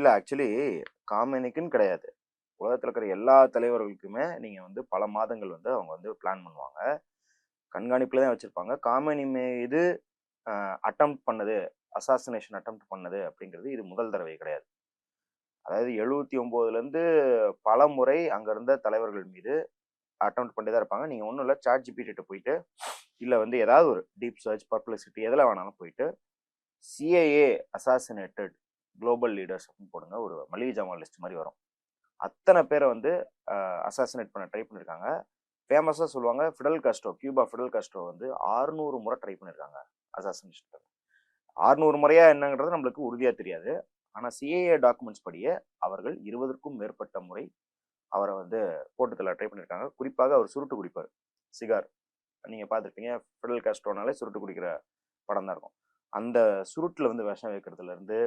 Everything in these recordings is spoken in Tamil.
இல்ல ஆக்சுவலி காமெனிக்குன்னு கிடையாது. உலகத்துல இருக்கிற எல்லா தலைவர்களுக்குமே நீங்க வந்து பல மாதங்கள் வந்து அவங்க வந்து பிளான் பண்ணுவாங்க. கண்காணிப்புல தான் வச்சிருப்பாங்க. காமெனி மீது அட்டெம்ப்ட் பண்ணது, அசாசினேஷன் அட்டெம்ப்ட் பண்ணது அப்படிங்கிறது இது முதல் தடவை கிடையாது. அதாவது 79லேருந்து பலமுறை அங்க இருந்த தலைவர்கள் மீது அட்டெம்ப்ட் பண்ணிட்டு தான் இருப்பாங்க. நீங்க ஒண்ணும் இல்ல ChatGPT கிட்ட போயிட்டு, இல்ல வந்து ஏதாவது ஒரு டீப் சர்ச், பெர்ப்ளெக்ஸிட்டி எதுல வேணாலும் போயிட்டு, CIA அசாசினேட்டட் குளோபல் லீடர்ஸ் அப்படின்னு போடுங்க. ஒரு மளிகை ஜாமான் லிஸ்ட் மாதிரி வரும். அத்தனை பேரை வந்து அசாசினேட் பண்ண ட்ரை பண்ணியிருக்காங்க. ஃபேமஸாக சொல்லுவாங்க கியூபா ஃபிடல் காஸ்ட்ரோ வந்து 600 முறை ட்ரை பண்ணியிருக்காங்க அசாசினேஷன். 600 முறையா என்னங்கிறது நம்மளுக்கு உறுதியா தெரியாது. ஆனா CIA டாக்குமெண்ட்ஸ் படியே அவர்கள் 20க்கும் மேற்பட்ட முறை அவரை வந்து போட்டு ட்ரை பண்ணியிருக்காங்க. குறிப்பாக அவர் சுருட்டு குடிப்பார், சிகார். நீங்க பார்த்துருப்பீங்க, ஃபிடல் காஸ்ட்ரோனாலே சுருட்டு குடிக்கிற படம் தான் இருக்கும். அந்த சுருட்டில் வந்து விஷம் வைக்கிறதுல இருந்து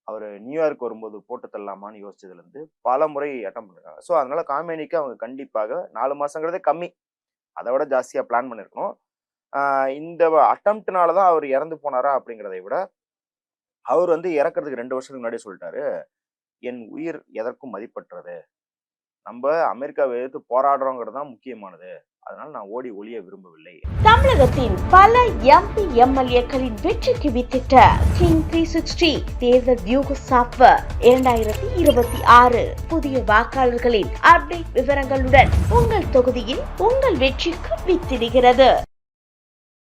அவர் நியூயார்க் வரும்போது போட்டு தள்ளலாமான்னு யோசிச்சதுல இருந்து பல முறை அட்டம் பண்ணிருக்காங்க. ஸோ அதனால காமெனிக்கு அவங்க கண்டிப்பாக 4 மாசங்கிறதே கம்மி, அதை விட ஜாஸ்தியா பிளான் பண்ணிருக்கணும். இந்த அட்டம்ப்ட்னால தான் அவர் இறந்து போனாரா அப்படிங்கிறதை விட, அவர் வந்து இறக்கிறதுக்கு 2 வருஷத்துக்கு முன்னாடியே சொல்லிட்டாரு, என் உயிர் எதற்கும் மதிப்பற்றது, நம்ம அமெரிக்காவை எதிர்த்து போராடுறோங்கிறது தான் முக்கியமானது, அதனால நான் ஓடி ஒளிய விரும்பவில்லை. தமிழகத்தின் பல MP MLAக்களின் வெற்றிக்கு வித்திட்ட கிங் 360 தேர்தல் வியூக சாப்ட்வேர் 2026 புதிய வாக்காளர்களின் அப்டேட் விவரங்களுடன் உங்கள் தொகுதியில் உங்கள் வெற்றிக்கு வித்திடுகிறது.